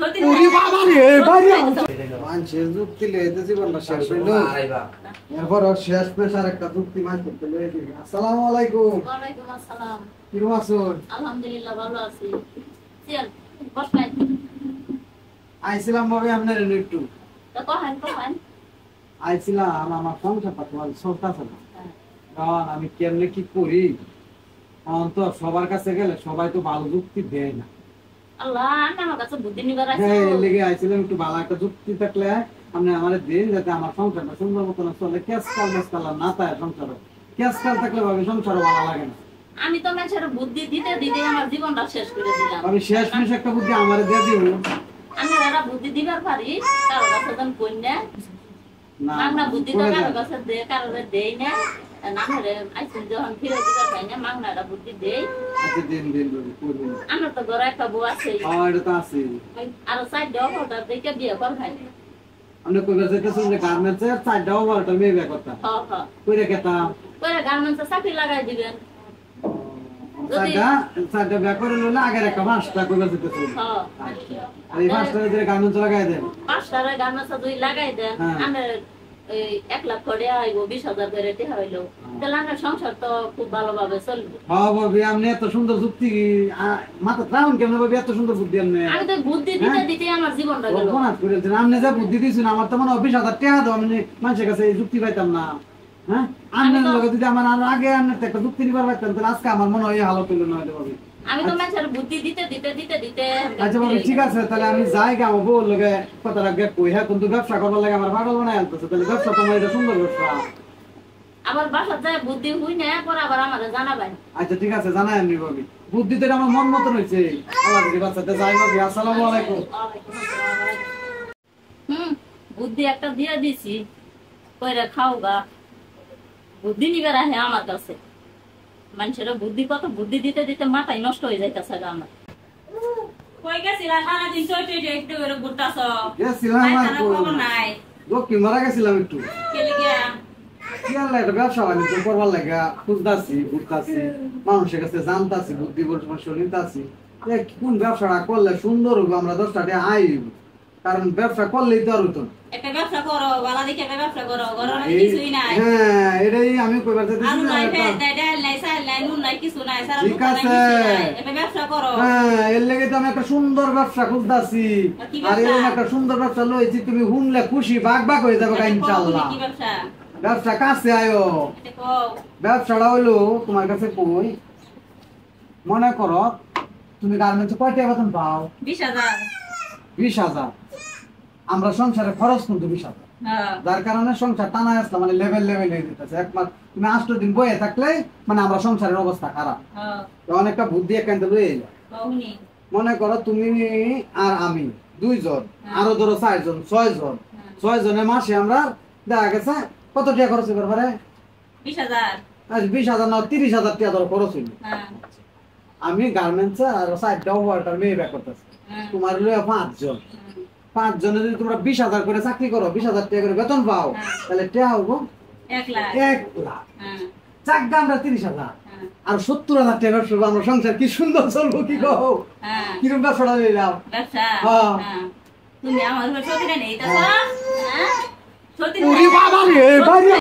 ওরে বাবা রে বাইরে মানুষের যুক্তি লইতে জীবনটা শেষ হইলো এরপর শেষ পেশার একটা যুক্তি মাছ করতে লইতে। আসসালামু আলাইকুম। ওয়ালাইকুম আসসালাম। কিরকম আছেন? আলহামদুলিল্লাহ ভালো আছি। চল বসেন। আইছিলাম ভাবে আপনার একটু তো কহেন আইছিলাম আমার সংসারটা তোমার চলতেছে না, কারণ আমি কেমনে কি করি তো সবার কাছে গেলে সবাই তো ভালো যুক্তি দেয় না। আল্লাহ আমার কাছে বুদ্ধি নিবার আছে। হ্যাঁ লেগে আইছিলাম একটু ভালো একটা যুক্তি থাকলে আপনি আমার দিন যাতে আমার সংসারটা সুন্দর মতন চলে। কেসকাল মেসকাল না তাই সংসার কেসকাল থাকলে ভাবে সংসার ভালো লাগে না। আমি তো মানুষের বুদ্ধি দিতে দিতে আমার জীবনটা শেষ করে দিলাম। আমি শেষ মেশ একটা বুদ্ধি আমারে দিয়ে দিব। আমি এরা বুদ্ধি দিবার পারি কারো কাছে যখন কই না না মাংনা বুদ্ধি তো কারো কাছে দে কারো দেই না। নামরে আইছেন যখন ফিরে দিবার পাই না মাংনাটা বুদ্ধি দেই। আচ্ছা দিন দিন করব। আমার তো ঘরে একটা বউ আছে। হ্যাঁ এটা তো আছে। আর সাইড দাও ওটা দেখে বিয়ে কর ভাই। আপনি কইবা যেতেছেন যে গার্মেন্টসে চারটা ওভারটা মেয়ে বিয়ে করতা। হ্যাঁ হ্যাঁ। কইরা কেতা কইরা গার্মেন্টসে চাকরি লাগাই দিবেন। চারটা বিয়ে করে লইলে আগের একটা মাসটা কইবা যেতেছেন। হ্যাঁ। আর এই মাসটা যদি গার্মেন্টস লাগাই দেন পাঁচটারে গার্মেন্টসে দুই লাগাই দেন। আমি এই 1 লাখ করে আইবো 20,000 করে তে হইলো। তাহলে আমার সংসার তো খুব ভালোভাবে চলবে। হ্যাঁ ভাবি আপনি এত সুন্দর যুক্তি মাথা রাউন্ড কেমন ভাবি এত সুন্দর বুদ্ধি আপনি। আমি তো বুদ্ধি দিতে দিতে আমার জীবনটা গেল। কোনাত করেছেন আপনি যা বুদ্ধি দিয়েছেন আমার তো মনে 20,000 টাকা দাও আমি মানুষের কাছে এই যুক্তি পাইতাম না। হ্যাঁ আপনার লগে যদি আমার আগে আপনি একটা যুক্তি নিবার পাইতাম তাহলে আজকে আমার মনে হয় হালত হইলো না হইলো ভাবি। আমি তো মানুষের বুদ্ধি দিতে দিতে দিতে দিতে আচ্ছা ভাবি ঠিক আছে তাহলে আমি যাই গা আমার বউর লগে কথা রাখবে কই হ্যাঁ কিন্তু ব্যবসা করবার লাগে আমার পাগল বানাই আনতেছে তাহলে ব্যবসা তোমার এটা সুন্দর ব্যবসা। আবার বাসা যায় বুদ্ধি হই না পর আবার আমারে জানাবেন। আচ্ছা ঠিক আছে জানাই আমি ভাবি বুদ্ধি তো আমার মন মতন হইছে। আল্লাহ যদি বাচ্চাতে যাই ভাবি। আসসালামু আলাইকুম। বুদ্ধি একটা দিয়ে দিছি কইরা খাও গা। বুদ্ধি নিবে রাহে আমার কাছে মানুষের বুদ্ধি কত বুদ্ধি দিতে দিতে মাথায় নষ্ট হয়ে যাইতেছে আমার। কই গেছিলা সারাদিন চইটে একটু করে ঘুরতাছ? গেছিলাম আর খবর নাই। লোকটি মারা গেছিলাম একটু। কে লিগা? কি আল্লাহ এটা ব্যবসা বাণিজ্য করবার লাগে খুঁজতাছি ঘুরতাছি মানুষের কাছে জানতাছি বুদ্ধি পরামর্শ নিতাছি কোন ব্যবসাটা করলে সুন্দর হবে আমরা 10টা টাকা আয় হইব। কারণ ব্যবসা করলেই তো আর হতো না। একটা ব্যবসা করো ভালো দেখে ব্যবসা করো ঘরে কিছুই নাই। হ্যাঁ এটাই আমি কইবার চাইতেছি। আলু নাই ডাল নাই চাল নাই নুন নাই কিছু নাই সারা ঠিক আছে একটা ব্যবসা করো। হ্যাঁ এর লাগি তো আমি একটা সুন্দর ব্যবসা খুঁজতাছি আর এরকম একটা সুন্দর ব্যবসা লইছি তুমি হুমলে খুশি ভাগ ভাগ হয়ে যাবে ইনশাআল্লাহ। কি ব্যবসা? ব্যবসা কাছে আয়ো। ব্যবসাটা হইলো তোমার কাছে কই মনে করো তুমি গার্মেন্টসে কয় টাকা বেতন পাও? 20,000। 20,000 আমরা সংসারে খরচ কিন্তু 20,000 যার কারণে সংসার টানা আসলে মানে লেভেল হয়ে যেতেছে। একমাত্র তুমি 8 দিন বয়ে থাকলে মানে আমরা সংসারের অবস্থা খারাপ। তখন একটা বুদ্ধি একান্ত লয়ে এলো। মনে করো তুমি আর আমি 2 জন আরো ধরো 4 জন 6 জন 6 জনের মাসে আমরা দেখা গেছে কত টাকা খরচ করতে পারে? 20,000। আচ্ছা 20,000 না 30,000 টাকা ধরো খরচ হইল। আমি গার্মেন্টসে আর 4টা ওয়ার্কার মেয়ে ব্যাক করতেছি তোমার লইয়া 5 জন 5 জনে যদি তোমরা 20,000 করে চাকরি করো 20,000 টাকা করে বেতন পাও তাহলে টাকা হবো 1 লাখ। 1 লাখ চাকদা আমরা 30,000 আর 70,000 টাকা ব্যবসা আমরা সংসার কি সুন্দর চলবো কি কও? কিরকম ব্যবসাটা নিলাম ব্যবসা। তুমি আমার সত্যি নেই তা ওরে বাবা রে